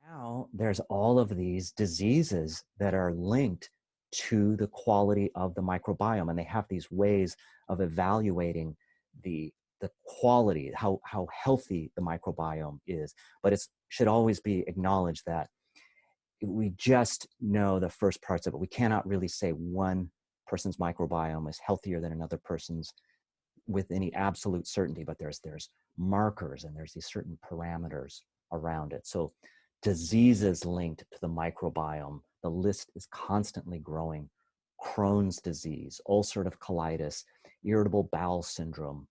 Now there's all of these diseases that are linked to the quality of the microbiome, and they have these ways of evaluating the quality, how healthy the microbiome is. But it should always be acknowledged that we just know the first parts of it. We cannot really say one person's microbiome is healthier than another person's with any absolute certainty, but there's markers and there's these certain parameters around it. So diseases linked to the microbiome, the list is constantly growing. Crohn's disease, ulcerative colitis, irritable bowel syndrome,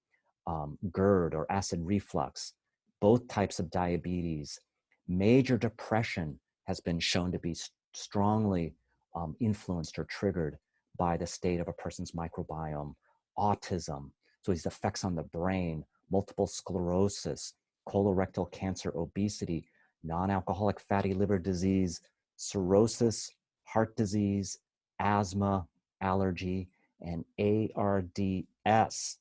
GERD or acid reflux, both types of diabetes. Major depression has been shown to be strongly influenced or triggered by the state of a person's microbiome. Autism, so these effects on the brain, multiple sclerosis, colorectal cancer, obesity, non-alcoholic fatty liver disease, cirrhosis, heart disease, asthma, allergy, and ARDS,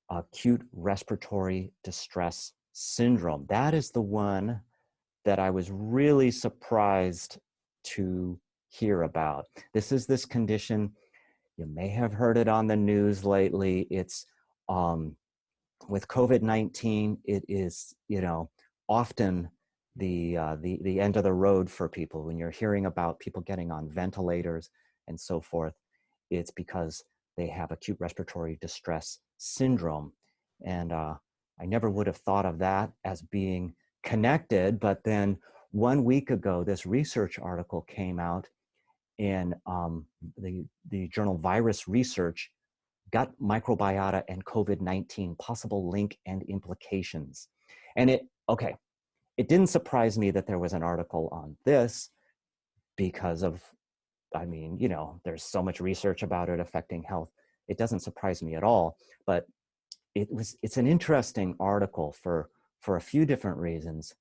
acute respiratory distress syndrome. That is the one that I was really surprised to hear about. This is this condition, you may have heard it on the news lately. It's with COVID-19, it is, often the end of the road for people. When you're hearing about people getting on ventilators and so forth, it's because they have acute respiratory distress syndrome. And I never would have thought of that as being connected, but then 1 week ago, this research article came out in the journal Virus Research, Gut Microbiota and COVID-19, Possible Link and Implications. And it didn't surprise me that there was an article on this because of, there's so much research about it affecting health. It doesn't surprise me at all, but it's an interesting article for a few different reasons.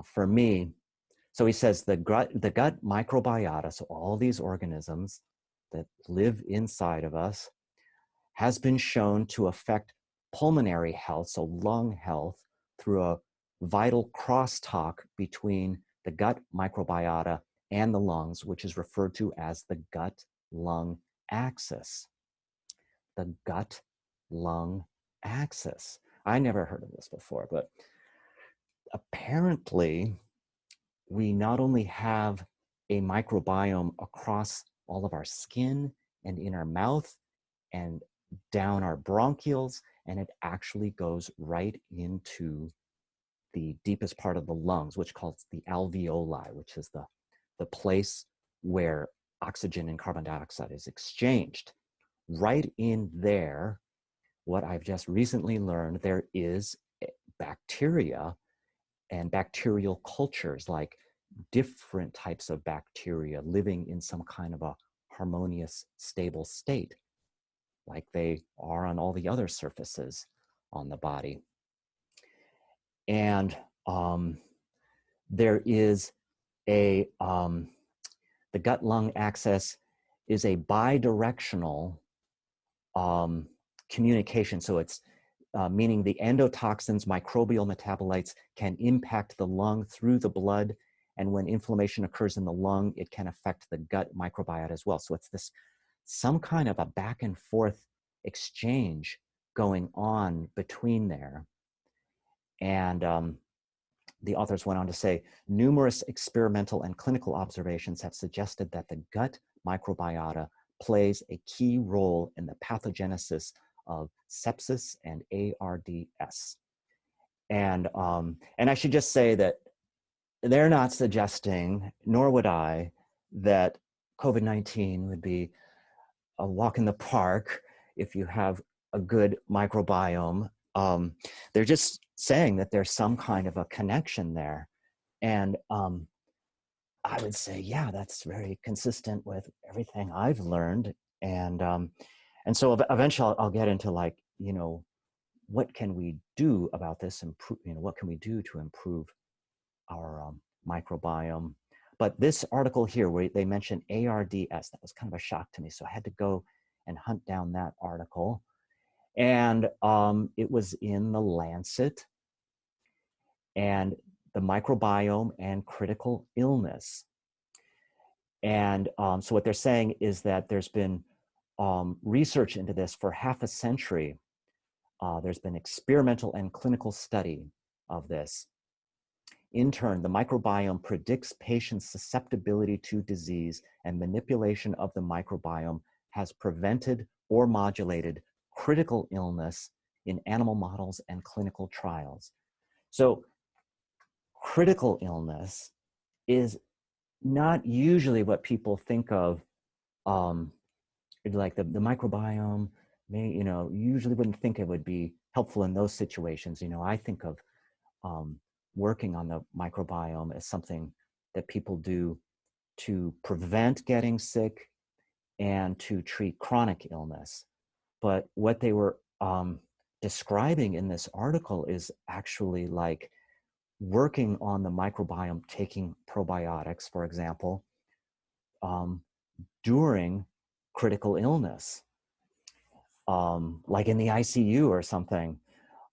For me, so he says the gut microbiota, so all these organisms that live inside of us, has been shown to affect pulmonary health, so lung health, through a vital crosstalk between the gut microbiota and the lungs, which is referred to as the gut-lung axis. The gut-lung axis. I never heard of this before, but apparently we not only have a microbiome across all of our skin and in our mouth and down our bronchioles, and it actually goes right into the deepest part of the lungs, which calls the alveoli, which is the place where oxygen and carbon dioxide is exchanged. Right in there, what I've just recently learned, there is bacteria and bacterial cultures, like different types of bacteria living in some kind of a harmonious, stable state, like they are on all the other surfaces on the body. And there is the gut-lung axis is a bidirectional communication. So it's meaning the endotoxins, microbial metabolites can impact the lung through the blood. And when inflammation occurs in the lung, it can affect the gut microbiota as well. So it's some kind of a back and forth exchange going on between there. And the authors went on to say, numerous experimental and clinical observations have suggested that the gut microbiota plays a key role in the pathogenesis of sepsis and ARDS. And I should just say that they're not suggesting, nor would I, that COVID-19 would be a walk in the park if you have a good microbiome. They're just saying that there's some kind of a connection there. And I would say, yeah, that's very consistent with everything I've learned. And so eventually I'll get into what can we do about this? What can we do to improve our microbiome? But this article here, where they mention ARDS, that was kind of a shock to me. So I had to go and hunt down that article. And it was in The Lancet. And the microbiome and critical illness. And so what they're saying is that there's been research into this for half a century. There's been experimental and clinical study of this. In turn, the microbiome predicts patients' susceptibility to disease, and manipulation of the microbiome has prevented or modulated critical illness in animal models and clinical trials. So critical illness is not usually what people think of, like the microbiome. Usually wouldn't think it would be helpful in those situations. I think of working on the microbiome as something that people do to prevent getting sick and to treat chronic illness. But what they were describing in this article is actually like working on the microbiome, taking probiotics, for example, during critical illness, like in the ICU or something.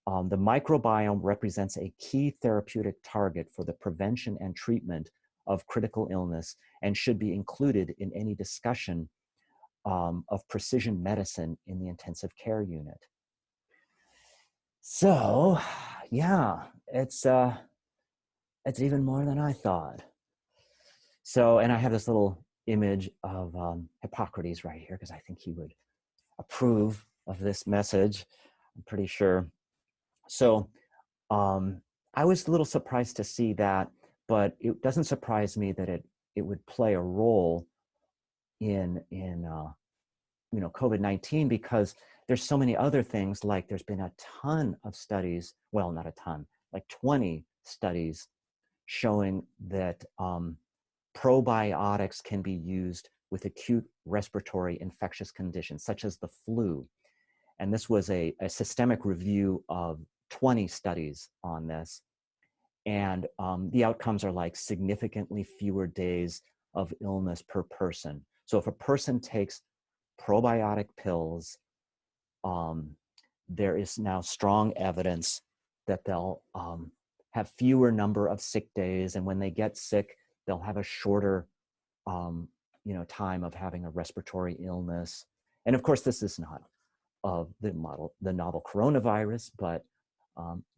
The microbiome represents a key therapeutic target for the prevention and treatment of critical illness and should be included in any discussion of precision medicine in the intensive care unit. So, yeah, it's even more than I thought. So, and I have this little image of Hippocrates right here because I think he would approve of this message, I'm pretty sure. So I was a little surprised to see that, but it doesn't surprise me that it would play a role in COVID-19, because there's so many other things. Like there's been a ton of studies, well, not a ton, like 20 studies showing that probiotics can be used with acute respiratory infectious conditions such as the flu. And this was a systemic review of 20 studies on this. And the outcomes are like significantly fewer days of illness per person. So if a person takes probiotic pills, there is now strong evidence that they'll have fewer number of sick days. And when they get sick, they'll have a shorter time of having a respiratory illness. And of course, this is not of the novel coronavirus, but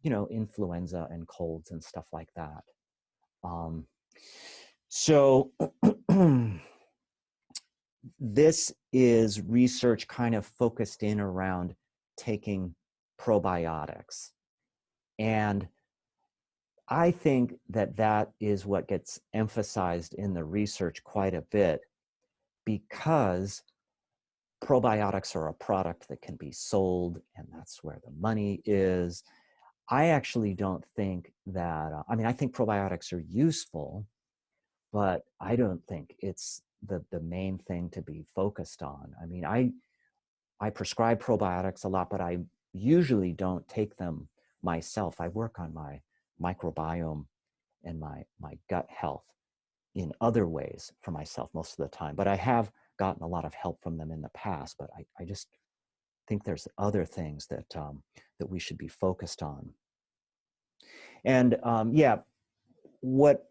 influenza and colds and stuff like that. So this is research kind of focused in around taking probiotics. And I think that that is what gets emphasized in the research quite a bit, because probiotics are a product that can be sold, and that's where the money is. I actually don't think that, I think probiotics are useful, but I don't think it's the main thing to be focused on. I prescribe probiotics a lot, but I usually don't take them myself. I work on my microbiome and my gut health in other ways for myself most of the time. But I have gotten a lot of help from them in the past, but I just think there's other things that that we should be focused on. And what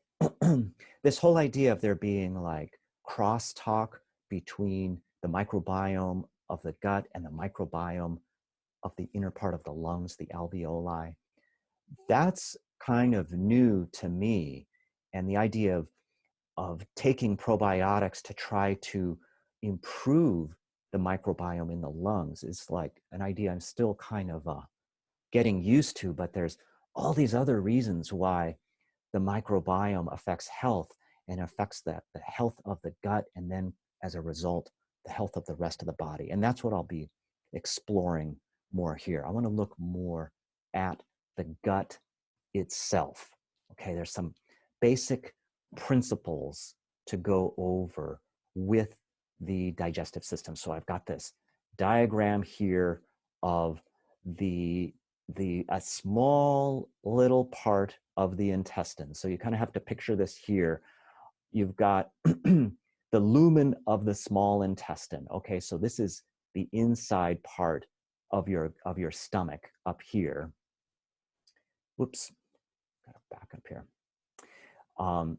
this whole idea of there being like crosstalk between the microbiome of the gut and the microbiome of the inner part of the lungs, the alveoli, that's kind of new to me. And the idea of taking probiotics to try to improve the microbiome in the lungs is like an idea I'm still kind of getting used to, but there's all these other reasons why the microbiome affects health and affects the health of the gut, and then as a result, the health of the rest of the body. And that's what I'll be exploring more here. I want to look more at the gut itself. Okay, there's some basic principles to go over with the digestive system. So I've got this diagram here of a small little part of the intestine. So you kind of have to picture this here. You've got the lumen of the small intestine. Okay, so this is the inside part of your stomach up here. Whoops, got to back up here.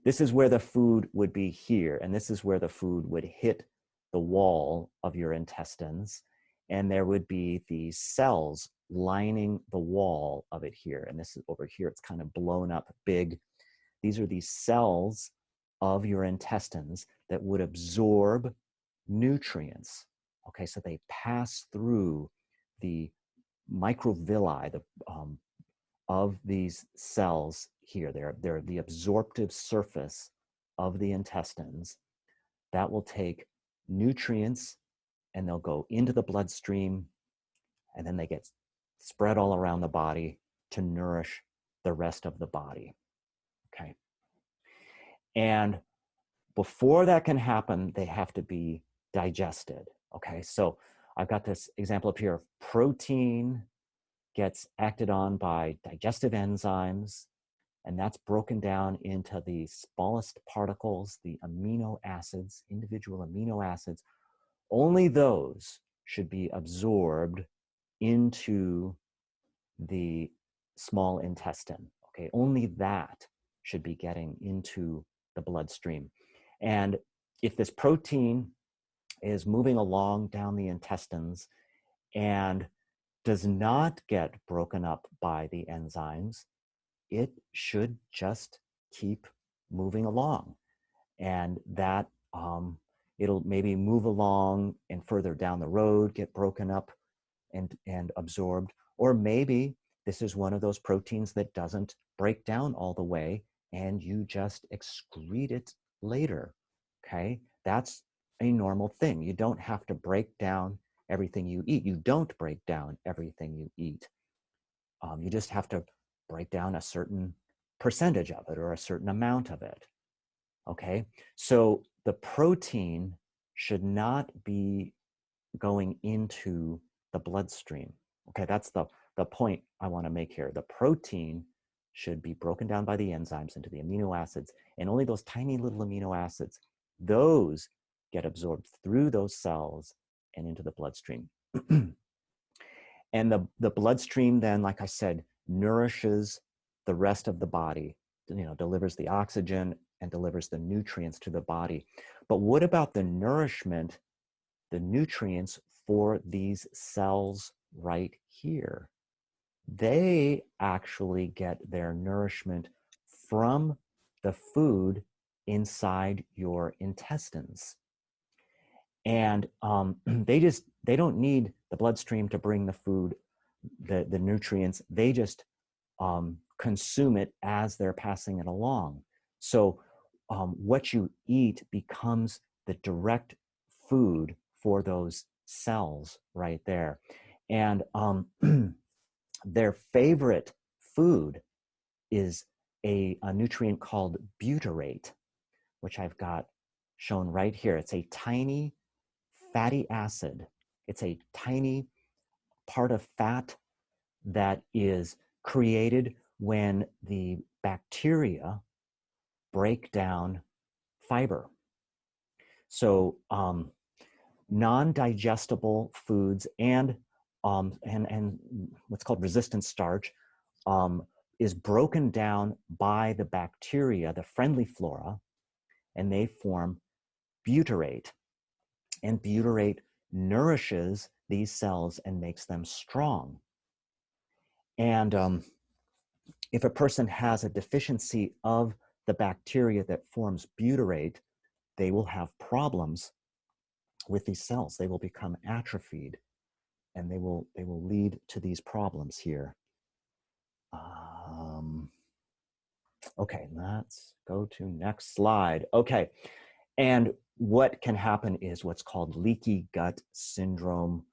This is where the food would be here, and this is where the food would hit the wall of your intestines, and there would be these cells lining the wall of it here. And this is over here, it's kind of blown up big. These are these cells of your intestines that would absorb nutrients. Okay, so they pass through the microvilli of these cells here. They're the absorptive surface of the intestines that will take nutrients and they'll go into the bloodstream, and then they get spread all around the body to nourish the rest of the body. Okay. And before that can happen, they have to be digested. Okay. So I've got this example up here. Protein gets acted on by digestive enzymes, and that's broken down into the smallest particles, the amino acids, individual amino acids. Only those should be absorbed into the small intestine. Okay, only that should be getting into the bloodstream. And if this protein is moving along down the intestines and does not get broken up by the enzymes, it should just keep moving along. And that it'll maybe move along and further down the road get broken up and absorbed. Or maybe this is one of those proteins that doesn't break down all the way and you just excrete it later. Okay, that's a normal thing. You don't have to break down everything you eat. You don't break down everything you eat. You just have to break down a certain percentage of it or a certain amount of it. Okay, so the protein should not be going into the bloodstream. Okay, that's the point I want to make here. The protein should be broken down by the enzymes into the amino acids, and only those tiny little amino acids, those get absorbed through those cells and into the bloodstream. And the bloodstream then, like I said, nourishes the rest of the body, delivers the oxygen and delivers the nutrients to the body. But what about the nourishment, the nutrients for these cells right here? They actually get their nourishment from the food inside your intestines. And they don't need the bloodstream to bring the food, the nutrients. They just consume it as they're passing it along. So what you eat becomes the direct food for those cells right there. And their favorite food is a nutrient called butyrate, which I've got shown right here. It's a tiny fatty acid. It's a tiny part of fat that is created when the bacteria break down fiber. So non-digestible foods and what's called resistant starch is broken down by the bacteria, the friendly flora, and they form butyrate. And butyrate nourishes these cells and makes them strong. And if a person has a deficiency of the bacteria that forms butyrate, they will have problems with these cells. They will become atrophied, and they will lead to these problems here. Okay, let's go to next slide. Okay, and what can happen is what's called leaky gut syndrome,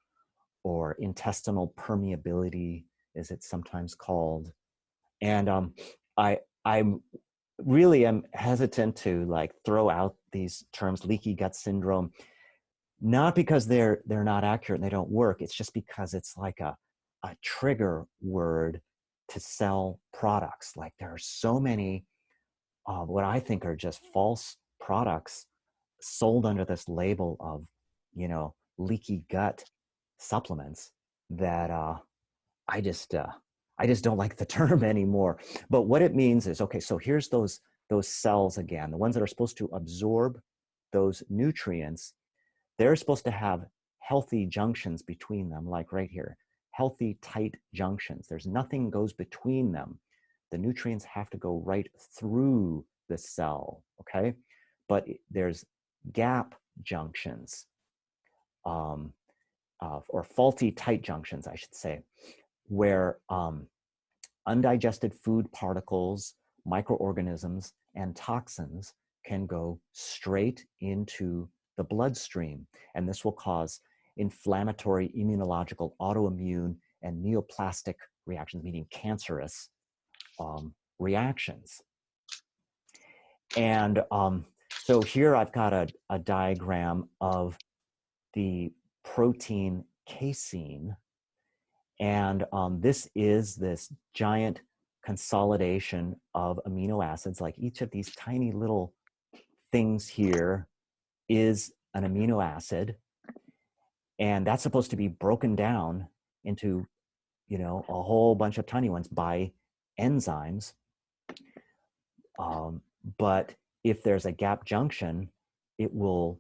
or intestinal permeability, as it's sometimes called. And I'm really am hesitant to like throw out these terms, leaky gut syndrome, not because they're not accurate and they don't work. It's just because it's like a trigger word to sell products. Like there are so many what I think are just false products sold under this label of, leaky gut supplements that I just don't like the term anymore. But what it means is, okay, so here's those those cells again, the ones that are supposed to absorb those nutrients, they're supposed to have healthy junctions between them, like right here, healthy, tight junctions. There's nothing goes between them. The nutrients have to go right through the cell, okay? But there's gap junctions, or faulty tight junctions, I should say, where undigested food particles, microorganisms, and toxins can go straight into the bloodstream. And this will cause inflammatory, immunological, autoimmune, and neoplastic reactions, meaning cancerous reactions. And so here I've got a diagram of the protein casein. And this is this giant consolidation of amino acids. Like each of these tiny little things here is an amino acid. And that's supposed to be broken down into, you know, a whole bunch of tiny ones by enzymes. But if there's a gap junction, it will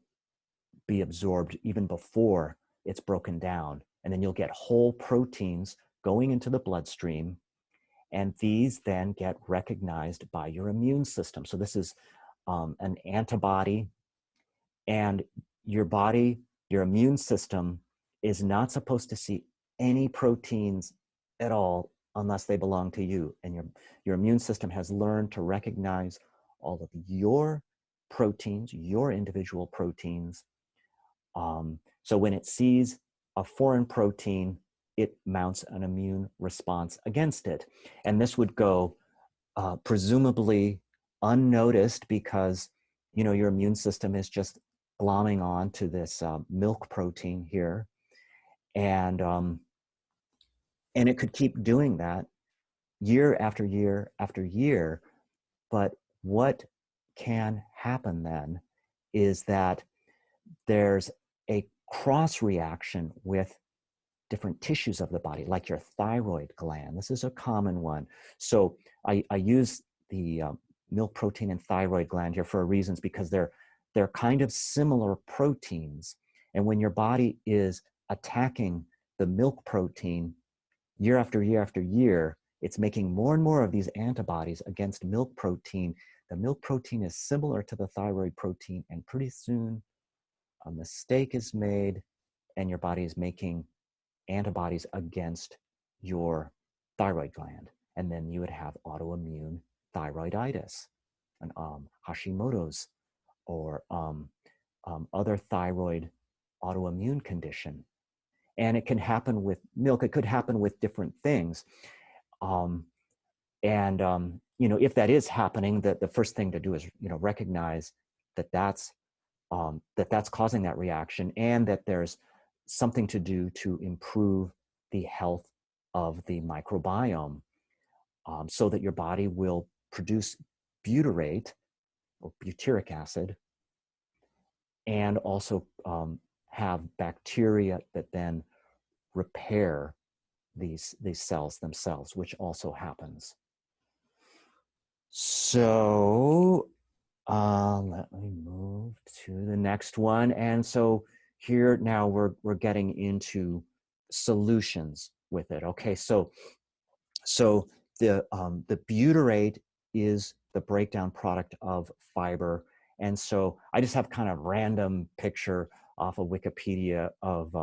be absorbed even before it's broken down. And then you'll get whole proteins going into the bloodstream. And these then get recognized by your immune system. So this is an antibody. And your body, your immune system is not supposed to see any proteins at all unless they belong to you. And your immune system has learned to recognize all of your proteins, your individual proteins. So when it sees a foreign protein, it mounts an immune response against it. And this would go presumably unnoticed because, you know, your immune system is just glomming on to this milk protein here. And it could keep doing that year after year after year. But what can happen then is that there's a cross reaction with different tissues of the body, like your thyroid gland. This is a common one. So I use the milk protein and thyroid gland here for reasons because they're kind of similar proteins. And when your body is attacking the milk protein year after year after year, it's making more and more of these antibodies against milk protein. The milk protein is similar to the thyroid protein, and pretty soon a mistake is made and your body is making antibodies against your thyroid gland. And then you would have autoimmune thyroiditis, and Hashimoto's, or other thyroid autoimmune condition. And it can happen with milk. It could happen with different things. You know, if that is happening, the first thing to do is, you know, recognize that that's causing that reaction, and that there's something to do to improve the health of the microbiome, so that your body will produce butyrate or butyric acid, and also have bacteria that then repair these cells themselves, which also happens. So let me move to the next one. And so here now we're getting into solutions with it. Okay, so the butyrate is the breakdown product of fiber. And so I just have kind of random picture off of Wikipedia of,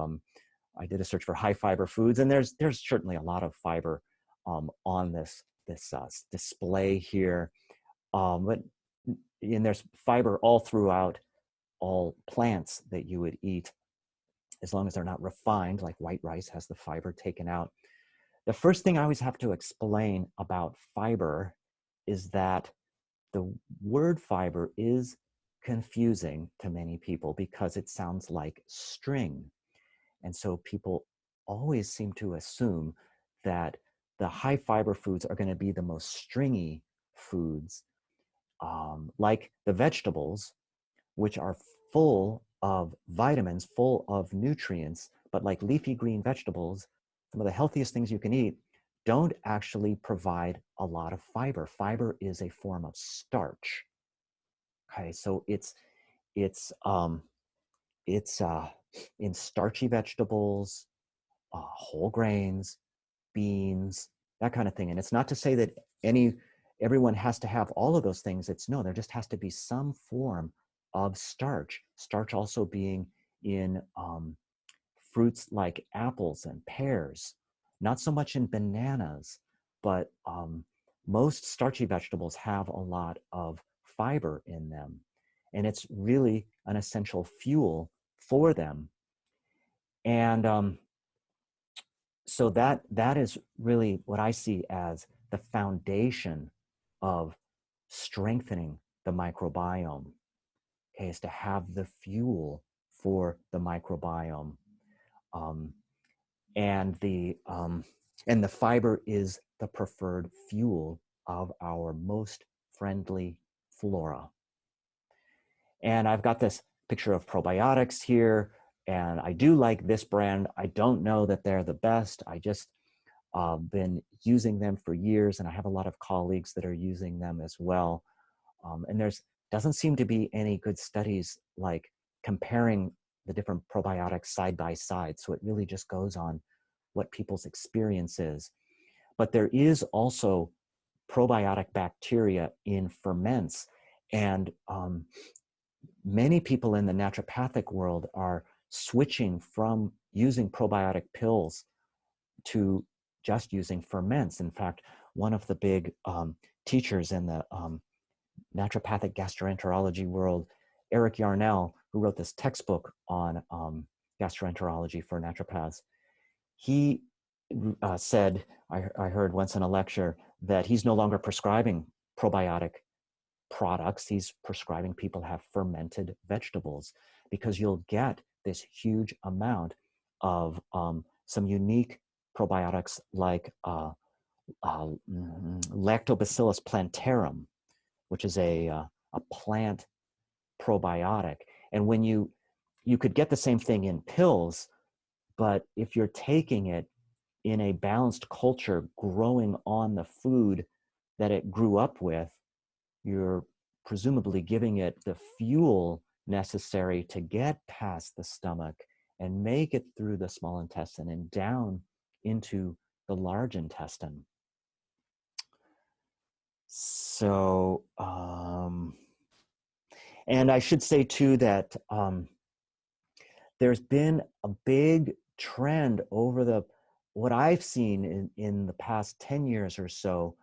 I did a search for high fiber foods, and there's certainly a lot of fiber on this display here. And there's fiber all throughout all plants that you would eat, as long as they're not refined, like white rice has the fiber taken out. The first thing I always have to explain about fiber is that the word fiber is confusing to many people because it sounds like string. And so people always seem to assume that the high fiber foods are going to be the most stringy foods, like the vegetables, which are full of vitamins, full of nutrients, but like leafy green vegetables, some of the healthiest things you can eat, don't actually provide a lot of fiber. Fiber is a form of starch. Okay, so it's in starchy vegetables, whole grains, beans, that kind of thing. And it's not to say that everyone has to have all of those things. It's no, there just has to be some form of starch. Starch also being in fruits like apples and pears, not so much in bananas, but most starchy vegetables have a lot of fiber in them. And it's really an essential fuel for them. And so that is really what I see as the foundation of strengthening the microbiome, okay, is to have the fuel for the microbiome. Um, and the fiber is the preferred fuel of our most friendly flora. And I've got this picture of probiotics here, and I do like this brand. I don't know that they're the best. I just been using them for years, and I have a lot of colleagues that are using them as well. And there's doesn't seem to be any good studies like comparing the different probiotics side by side. So it really just goes on what people's experience is. But there is also probiotic bacteria in ferments, and many people in the naturopathic world are switching from using probiotic pills to just using ferments. In fact, one of the big teachers in the naturopathic gastroenterology world, Eric Yarnell, who wrote this textbook on gastroenterology for naturopaths, he said, I heard once in a lecture, that he's no longer prescribing probiotic products. He's prescribing people have fermented vegetables, because you'll get this huge amount of some unique probiotics like Lactobacillus plantarum, which is a plant probiotic. And when you could get the same thing in pills, but if you're taking it in a balanced culture growing on the food that it grew up with, you're presumably giving it the fuel necessary to get past the stomach and make it through the small intestine and down into the large intestine. So, and I should say too that there's been a big trend over what I've seen in the past 10 years or so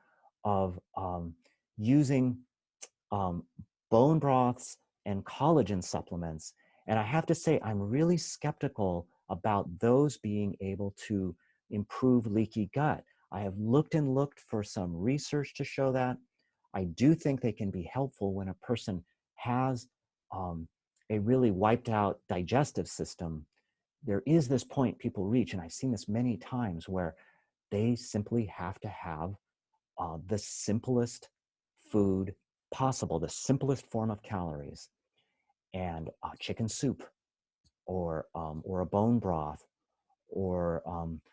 of using bone broths and collagen supplements. And I have to say, I'm really skeptical about those being able to improve leaky gut. I have looked and looked for some research to show that. I do think they can be helpful when a person has a really wiped out digestive system. There is this point people reach, and I've seen this many times, where they simply have to have the simplest food possible, the simplest form of calories, and chicken soup, or a bone broth, or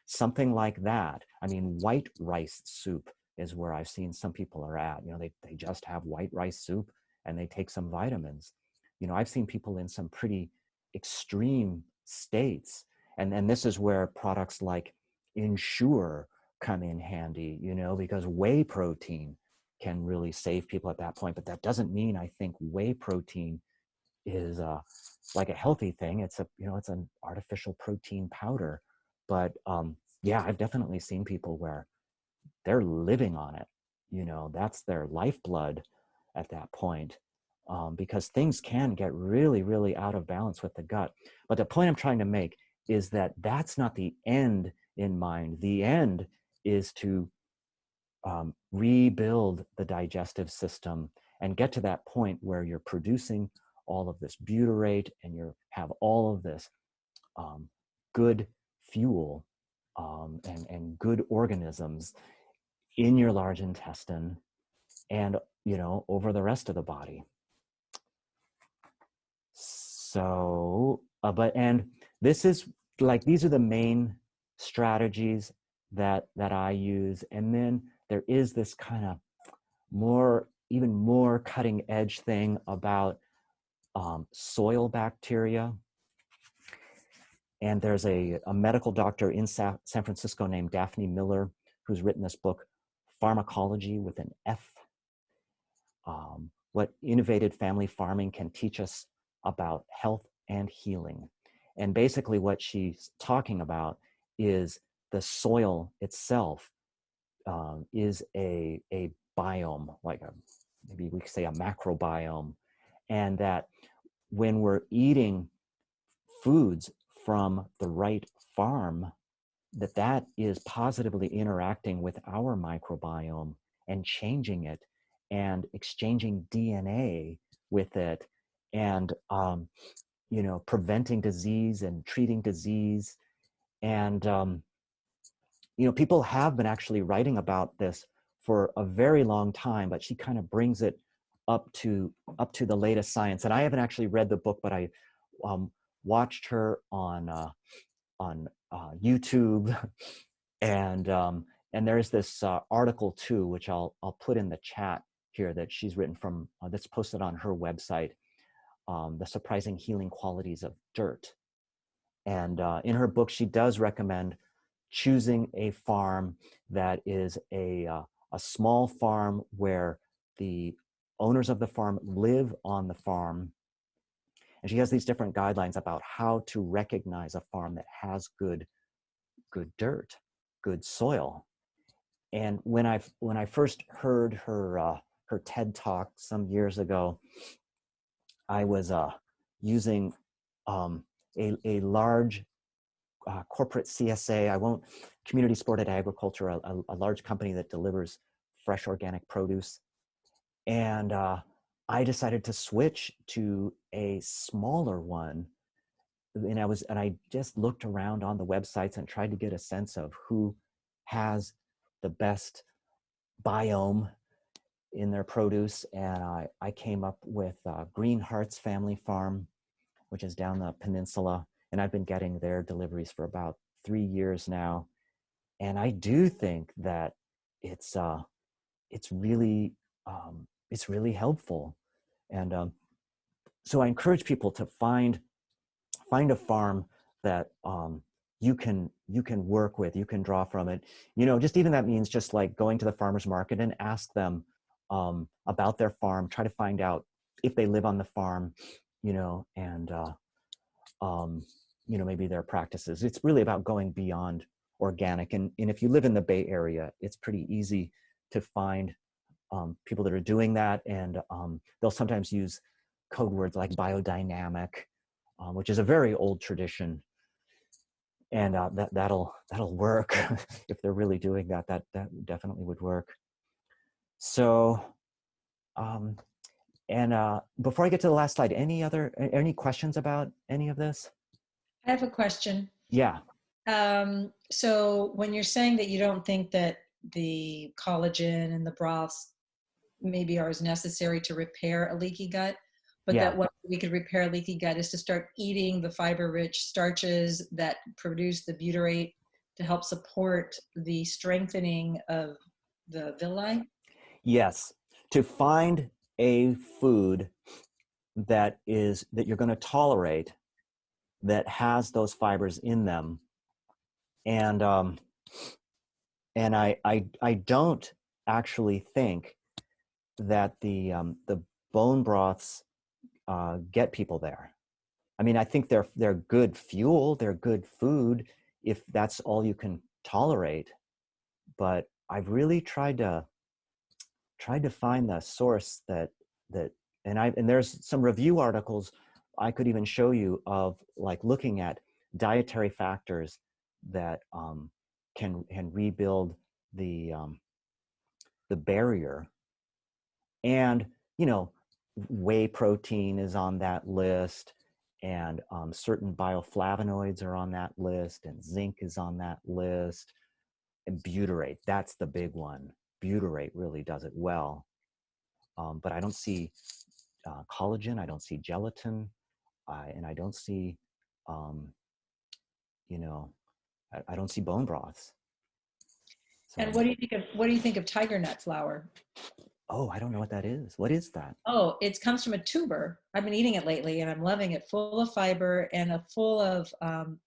something like that. I mean, white rice soup is where I've seen some people are at. You know, they just have white rice soup and they take some vitamins. You know, I've seen people in some pretty extreme states, and this is where products like Ensure come in handy, you know, because whey protein can really save people at that point. But that doesn't mean I think whey protein is like a healthy thing. It's it's an artificial protein powder. But yeah, I've definitely seen people where they're living on it. You know, that's their lifeblood at that point, because things can get really, really out of balance with the gut. But the point I'm trying to make is that that's not the end in mind. The end is to rebuild the digestive system and get to that point where you're producing all of this butyrate and you have all of this good fuel and good organisms in your large intestine and, you know, over the rest of the body. So, and this is like, these are the main strategies that I use. And then there is this kind of even more cutting edge thing about soil bacteria. And there's a medical doctor in San Francisco named Daphne Miller who's written this book, Pharmacology with an F. What innovative family farming can teach us about health and healing. And basically what she's talking about is the soil itself is a biome, like maybe we could say a macrobiome, and that when we're eating foods from the right farm, that is positively interacting with our microbiome and changing it and exchanging DNA with it, and preventing disease and treating disease. And people have been actually writing about this for a very long time, but she kind of brings it up to the latest science. And I haven't actually read the book, but I watched her on YouTube, and there's this article too, which I'll put in the chat here, that she's written from that's posted on her website, The Surprising Healing Qualities of Dirt. And in her book, she does recommend choosing a farm that is a small farm where the owners of the farm live on the farm. And she has these different guidelines about how to recognize a farm that has good dirt, good soil. And when I first heard her TED talk some years ago, I was using a large corporate CSA, community supported agriculture, a large company that delivers fresh organic produce. And I decided to switch to a smaller one. And I just looked around on the websites and tried to get a sense of who has the best biome in their produce. And I came up with Green Hearts Family Farm, which is down the peninsula. And I've been getting their deliveries for about 3 years now. And I do think that it's really helpful. And so I encourage people to find a farm that you can work with, you can draw from it. Just even that means just like going to the farmer's market and ask them about their farm, try to find out if they live on the farm, and maybe their practices. It's really about going beyond organic. And if you live in the Bay Area, it's pretty easy to find people that are doing that. And they'll sometimes use code words like biodynamic, which is a very old tradition. And that'll work. If they're really doing that definitely would work. So, before I get to the last slide, any questions about any of this? I have a question. Yeah. So when you're saying that you don't think that the collagen and the broths maybe are as necessary to repair a leaky gut, but that what we could repair a leaky gut is to start eating the fiber-rich starches that produce the butyrate to help support the strengthening of the villi? Yes. To find a food that you're going to tolerate, that has those fibers in them. And I don't actually think that the bone broths get people there. I mean, I think they're good fuel, they're good food if that's all you can tolerate. But I've really tried to find the source that and there's some review articles I could even show you of, like, looking at dietary factors that can rebuild the barrier. And whey protein is on that list, and certain bioflavonoids are on that list, and zinc is on that list, and butyrate, that's the big one. Butyrate really does it well. But I don't see collagen, I don't see gelatin, and I don't see I don't see bone broths. And So, what do you think of tiger nut flour? oh, I don't know what that is. What is that? Oh, it comes from a tuber. I've been eating it lately and I'm loving it. Full of fiber and full of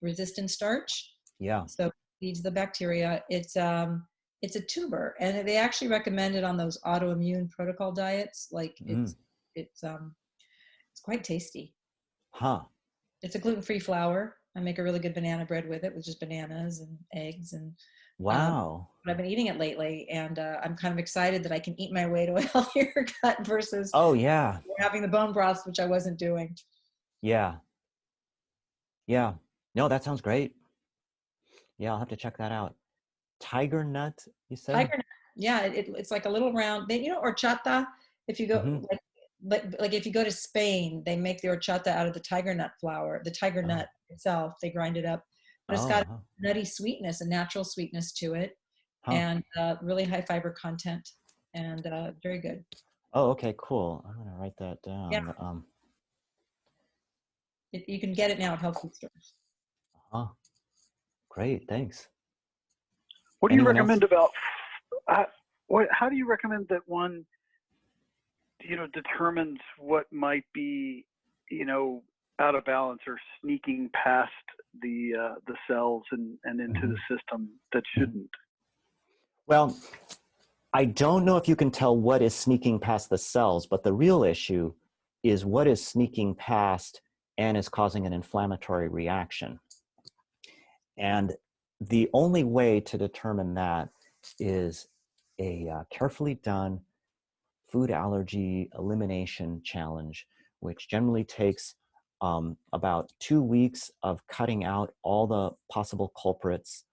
resistant starch. Yeah. So it feeds the bacteria. It's a tuber, and they actually recommend it on those autoimmune protocol diets. Like Mm. it's quite tasty. Huh. It's a gluten-free flour. I make a really good banana bread with it, with just bananas and eggs. And Wow. but I've been eating it lately, and I'm kind of excited that I can eat my way to a healthier gut versus Oh, yeah. having the bone broths, which I wasn't doing. Yeah. Yeah. No, that sounds great. Yeah, I'll have to check that out. Tiger nut, you said? Tiger nut, yeah, it's like a little round. Horchata. If you go Mm-hmm. like if you go to Spain, they make the horchata out of the tiger nut flour, the tiger nut Oh. itself. They grind it up, but it's got Oh. a nutty sweetness, a natural sweetness to it, Huh. and really high fiber content, and very good. Oh, okay, cool. I'm gonna write that Yeah, down. you can get it now at health food stores. Huh. Great, thanks. What do you Anyone else? recommend about how do you recommend that one, determines what might be, out of balance or sneaking past the cells and into Mm-hmm. the system that Mm-hmm. shouldn't? Well, I don't know if you can tell what is sneaking past the cells, but the real issue is what is sneaking past and is causing an inflammatory reaction. And the only way to determine that is a carefully done food allergy elimination challenge, which generally takes about 2 weeks of cutting out all the possible culprits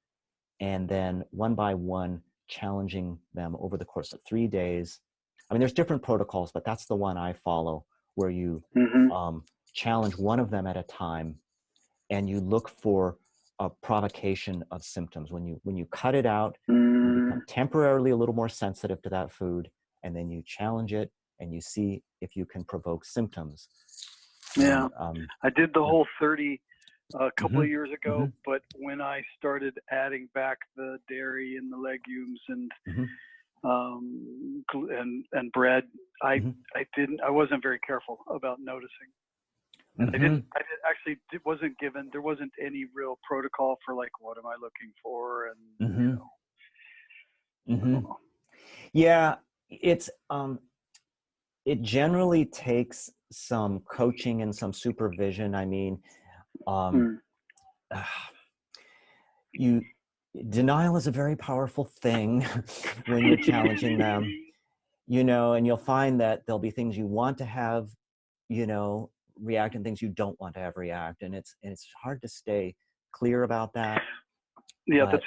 and then one by one challenging them over the course of 3 days. I mean, there's different protocols, but that's the one I follow, where you Mm-hmm. challenge one of them at a time, and you look for a provocation of symptoms. When you cut it out, you become temporarily a little more sensitive to that food, and then you challenge it, and you see if you can provoke symptoms. Yeah, And, I did the yeah. whole 30 a couple Mm-hmm. of years ago, Mm-hmm. but when I started adding back the dairy and the legumes and Mm-hmm. and bread, I Mm-hmm. I wasn't very careful about noticing. And Mm-hmm. there wasn't any real protocol for like, what am I looking for? And, Mm-hmm. I Mm-hmm. don't know. Yeah, it generally takes some coaching and some supervision. I mean, um, Mm. you denial is a very powerful thing when you're challenging them, and you'll find that there'll be things you want to have, react, and things you don't want to have react, and it's hard to stay clear about that. Yeah, But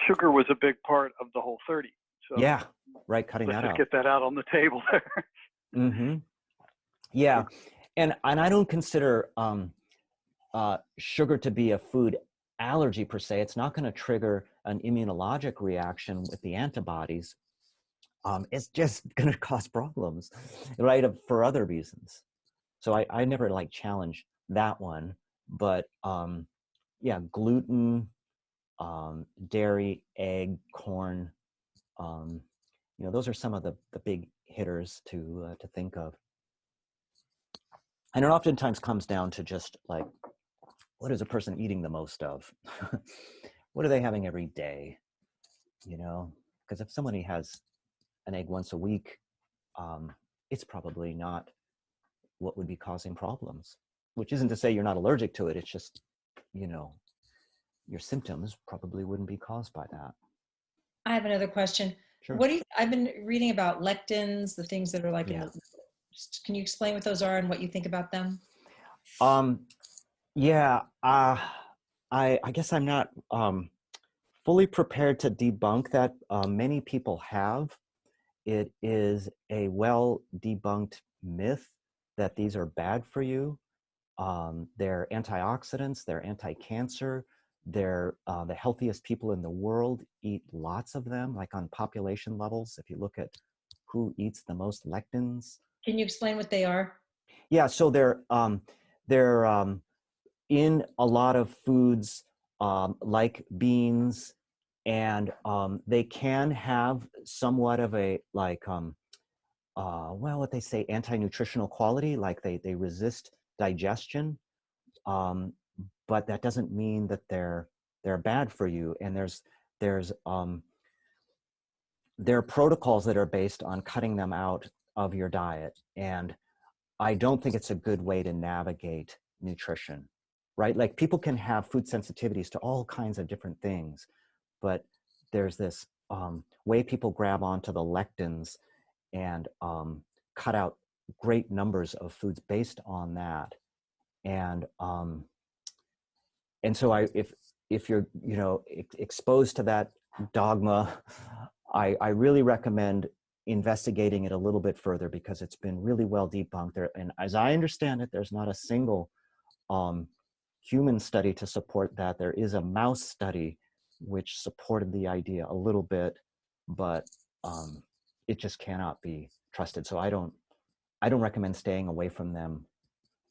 sugar was a big part of the whole 30. So yeah, right, cutting let's that just out. get that out on the table there. Mm-hmm. Yeah, and I don't consider sugar to be a food allergy per se. It's not going to trigger an immunologic reaction with the antibodies. It's just going to cause problems, right? For other reasons. So I never challenge that one, but yeah, gluten, dairy, egg, corn, um, those are some of the big hitters to think of. And it oftentimes comes down to just what is a person eating the most of? What are they having every day? Because if somebody has an egg once a week, it's probably not what would be causing problems, which isn't to say you're not allergic to it. It's just, your symptoms probably wouldn't be caused by that. I have another question. Sure. I've been reading about lectins, the things that are like in Yeah. the. Can you explain what those are and what you think about them? Yeah. I guess I'm not fully prepared to debunk that. Many people have. It is a well debunked myth that these are bad for you. They're antioxidants, they're anti-cancer, they're the healthiest people in the world eat lots of them, like on population levels. If you look at who eats the most lectins. Can you explain what they are? Yeah, so they're in a lot of foods like beans, And they can have somewhat of a like well, what they say, anti-nutritional quality, like they resist digestion, but that doesn't mean that they're bad for you. And there are protocols that are based on cutting them out of your diet, and I don't think it's a good way to navigate nutrition, right? Like people can have food sensitivities to all kinds of different things, but there's this way people grab onto the lectins and cut out great numbers of foods based on that. And so if you're exposed to that dogma, I really recommend investigating it a little bit further, because it's been really well debunked there. And as I understand it, there's not a single human study to support that. There is a mouse study which supported the idea a little bit, but it just cannot be trusted. So I don't recommend staying away from them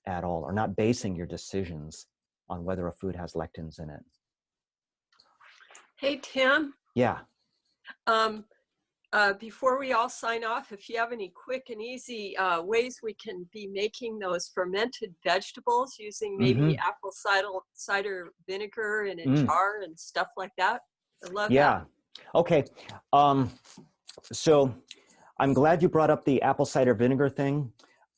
at all, or not basing your decisions on whether a food has lectins in it. Hey, Tim. Yeah. Before we all sign off, if you have any quick and easy ways we can be making those fermented vegetables using maybe apple cider vinegar in a jar and stuff like that, I love that. Okay. So I'm glad you brought up the apple cider vinegar thing.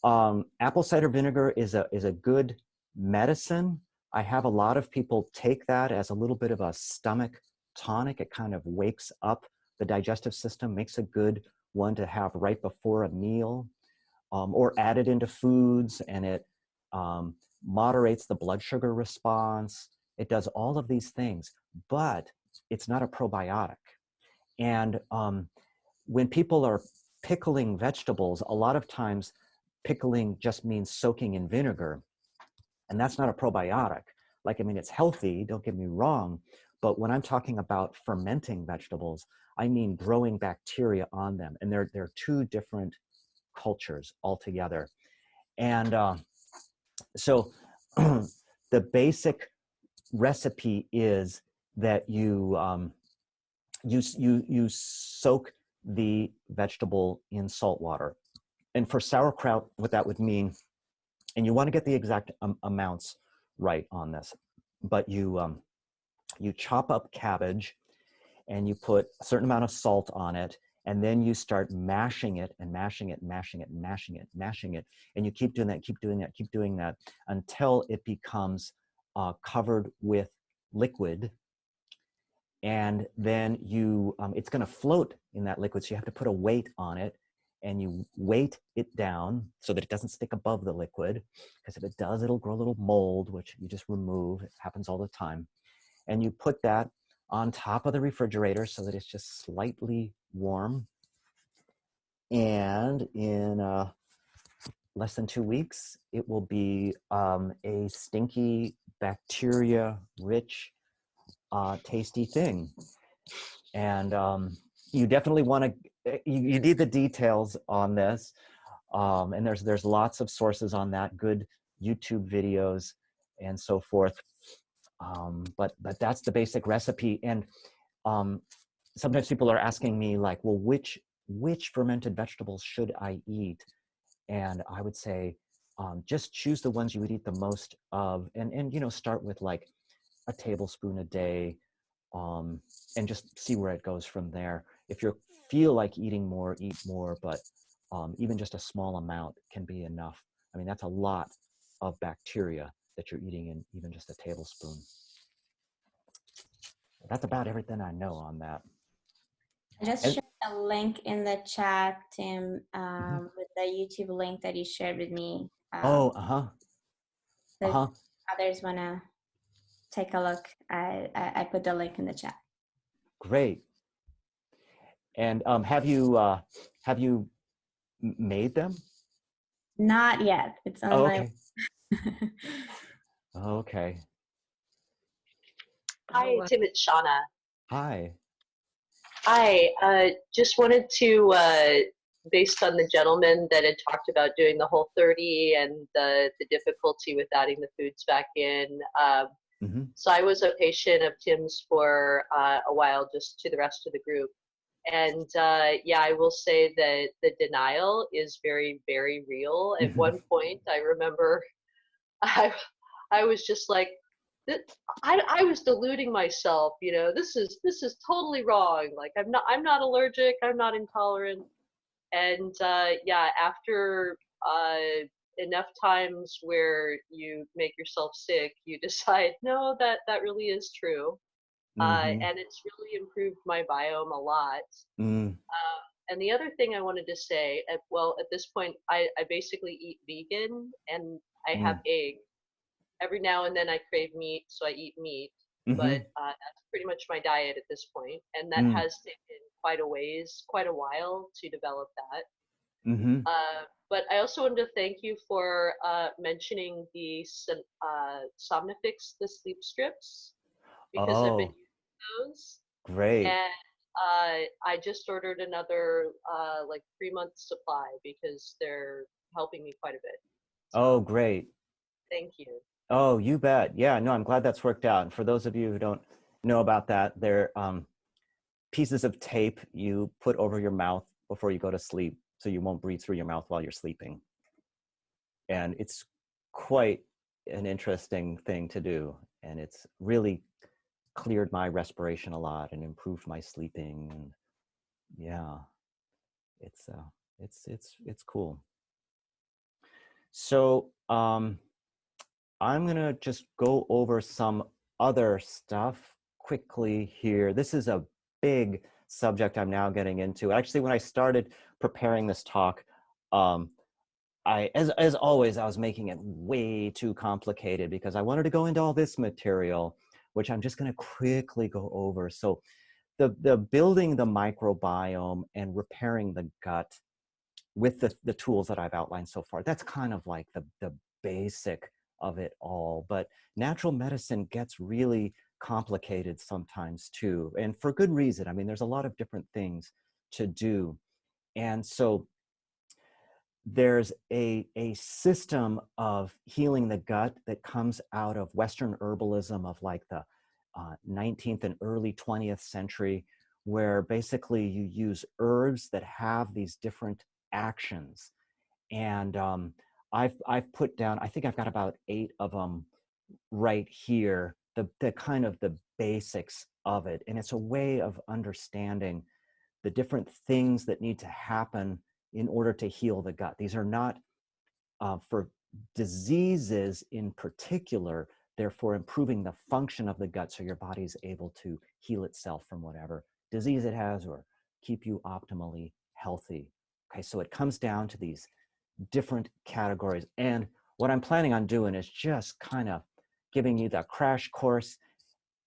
Apple cider vinegar is a good medicine. I have a lot of people take that as a little bit of a stomach tonic. It kind of wakes up the digestive system, makes a good one to have right before a meal, or add it into foods, and it moderates the blood sugar response. It does all of these things, but it's not a probiotic. And when people are pickling vegetables, a lot of times pickling just means soaking in vinegar, and that's not a probiotic. Like, I mean, it's healthy, don't get me wrong, but when I'm talking about fermenting vegetables, I mean growing bacteria on them, and they're two different cultures altogether. And so the basic recipe is that you soak the vegetable in salt water. And for sauerkraut, what that would mean, and you want to get the exact amounts right on this, but you chop up cabbage and you put a certain amount of salt on it, and then you start mashing it and mashing it and mashing it and mashing it, mashing it, and you keep doing that, keep doing that, keep doing that until it becomes covered with liquid. And then it's going to float in that liquid, so you have to put a weight on it, and you weight it down so that it doesn't stick above the liquid, because if it does, it'll grow a little mold, which you just remove. It happens all the time. And you put that on top of the refrigerator so that it's just slightly warm. And in less than 2 weeks, it will be a stinky, bacteria-rich, tasty thing. And you definitely want to, you need the details on this. And there's lots of sources on that, good YouTube videos and so forth. But that's the basic recipe. And sometimes people are asking me, like, well, which fermented vegetables should I eat? And I would say, just choose the ones you would eat the most of, and start with like a tablespoon a day, and just see where it goes from there. If you feel like eating more, eat more, but even just a small amount can be enough. I mean, that's a lot of bacteria that you're eating in even just a tablespoon. That's about everything I know on that. I just shared a link in the chat, Tim, with the YouTube link that you shared with me. If others want to take a look, I put the link in the chat. Great. And have you made them? Not yet. It's on my. Okay. Hi, Tim, it's Shauna. Hi. Hi, just wanted to, based on the gentleman that had talked about doing the Whole 30 and the difficulty with adding the foods back in, So I was a patient of Tim's for a while, just to the rest of the group. And yeah, I will say that the denial is very, very real. At one point, I remember I, I was just like, I was deluding myself, you know, this is totally wrong. Like I'm not allergic, I'm not intolerant. And yeah, after enough times where you make yourself sick, you decide, no, that really is true. And it's really improved my biome a lot. And the other thing I wanted to say, well, at this point, I basically eat vegan and I have egg. Every now and then I crave meat, so I eat meat. But that's pretty much my diet at this point, and that has taken quite a while to develop that. But I also wanted to thank you for mentioning the Somnifix, the sleep strips, because I've been using those. Great. And I just ordered another like 3 month supply because they're helping me quite a bit. So, Oh, great. thank you. Oh, you bet. Yeah, no, I'm glad that's worked out. And for those of you who don't know about that, they're pieces of tape you put over your mouth before you go to sleep so you won't breathe through your mouth while you're sleeping. And it's quite an interesting thing to do. And it's really cleared my respiration a lot and improved my sleeping. And yeah, it's cool. So I'm gonna just go over some other stuff quickly here. This is a big subject I'm now getting into. Actually, when I started preparing this talk, as always, I was making it way too complicated because I wanted to go into all this material, which I'm just going to quickly go over. So the building the microbiome and repairing the gut with the tools that I've outlined so far, that's kind of like the basic of it all. But natural medicine gets really complicated sometimes too, and for good reason. I mean, there's a lot of different things to do. And so there's a system of healing the gut that comes out of Western herbalism of like the 19th and early 20th century, where basically you use herbs that have these different actions. And I've put down, I think I've got about 8 of them right here, the kind of the basics of it. And it's a way of understanding the different things that need to happen in order to heal the gut. These are not for diseases in particular, they're for improving the function of the gut so your body is able to heal itself from whatever disease it has or keep you optimally healthy. Okay, so it comes down to these different categories. And what I'm planning on doing is just kind of giving you the crash course.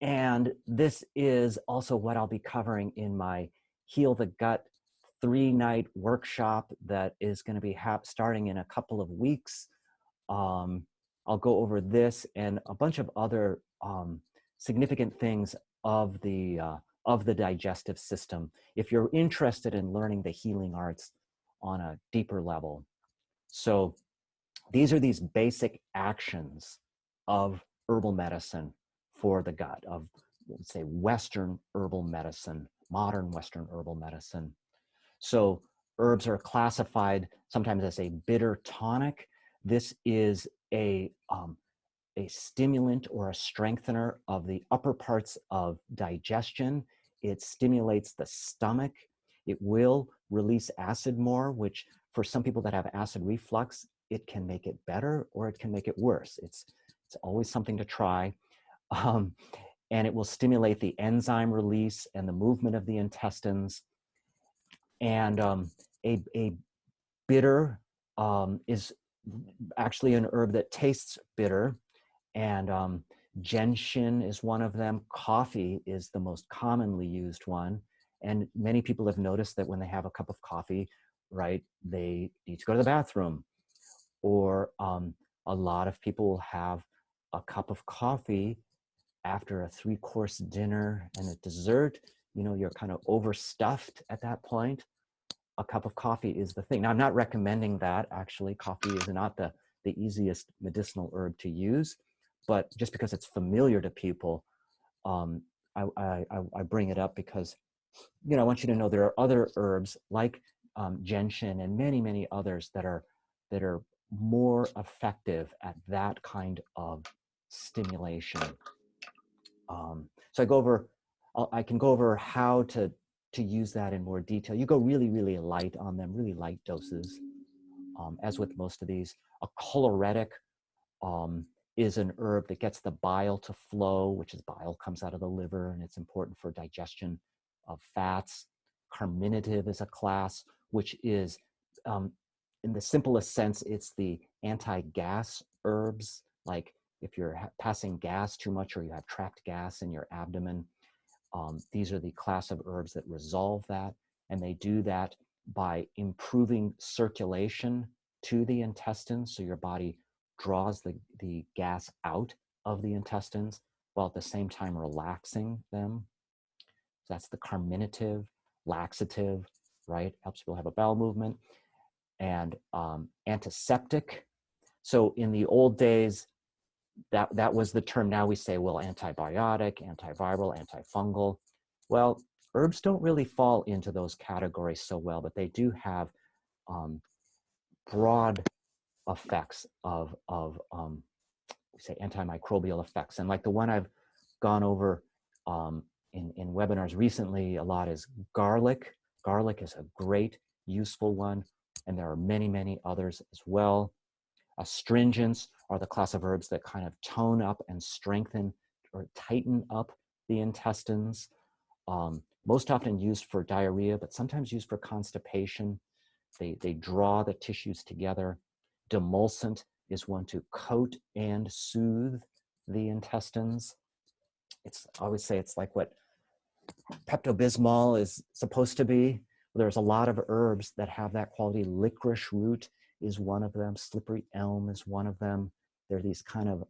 And this is also what I'll be covering in my Heal the Gut 3-night workshop that is going to be starting in a couple of weeks. I'll go over this and a bunch of other significant things of the digestive system if you're interested in learning the healing arts on a deeper level. So these are these basic actions of herbal medicine for the gut, of, let's say, Western herbal medicine, modern Western herbal medicine. So herbs are classified sometimes as a bitter tonic. This is a stimulant or a strengthener of the upper parts of digestion. It stimulates the stomach. It will release acid more, which for some people that have acid reflux, it can make it better or it can make it worse. It's always something to try. And it will stimulate the enzyme release and the movement of the intestines. And a bitter is actually an herb that tastes bitter. And gentian is one of them. Coffee is the most commonly used one. And many people have noticed that when they have a cup of coffee, right, they need to go to the bathroom. Or a lot of people have a cup of coffee after a 3-course dinner and a dessert. You know, you're kind of overstuffed at that point. A cup of coffee is the thing. Now, I'm not recommending that. Actually, coffee is not the easiest medicinal herb to use, but just because it's familiar to people, I bring it up because, I want you to know there are other herbs like gentian and many, many others that are more effective at that kind of stimulation. So I can go over how to use that in more detail. You go really, really light on them, really light doses, as with most of these. A choleretic is an herb that gets the bile to flow, which is bile comes out of the liver, and it's important for digestion of fats. Carminative is a class, which is, in the simplest sense, it's the anti-gas herbs. Like if you're passing gas too much or you have trapped gas in your abdomen, these are the class of herbs that resolve that. And they do that by improving circulation to the intestines. So your body draws the gas out of the intestines while at the same time relaxing them. So that's the carminative, laxative, right? Helps people have a bowel movement. And antiseptic. So in the old days, that was the term. Now we say, well, antibiotic, antiviral, antifungal. Well, herbs don't really fall into those categories so well, but they do have broad effects of say antimicrobial effects. And like the one I've gone over in webinars recently a lot is garlic. Garlic is a great, useful one. And there are many, many others as well. Astringents are the class of herbs that kind of tone up and strengthen or tighten up the intestines. Most often used for diarrhea, but sometimes used for constipation. They draw the tissues together. Demulcent is one to coat and soothe the intestines. I always say it's like what Pepto-Bismol is supposed to be. There's a lot of herbs that have that quality. Licorice root is one of them. Slippery elm is one of them. They're these kind of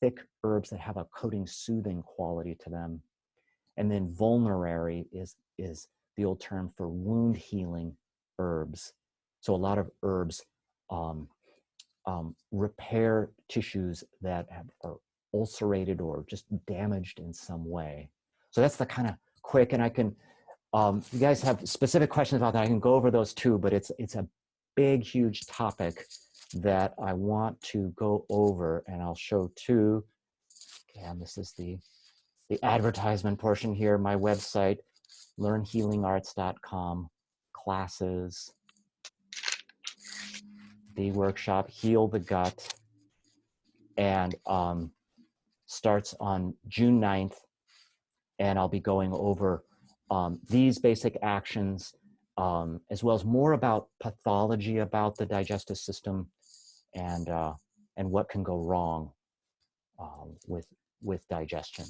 thick herbs that have a coating, soothing quality to them. And then vulnerary is the old term for wound healing herbs. So a lot of herbs repair tissues that are ulcerated or just damaged in some way. So that's the kind of quick, and I can, if you guys have specific questions about that, I can go over those too, but it's a big, huge topic that I want to go over, and I'll show two. And this is the advertisement portion here, my website, learnhealingarts.com, classes, the workshop, Heal the Gut, and starts on June 9th. And I'll be going over these basic actions, as well as more about pathology about the digestive system and what can go wrong with digestion.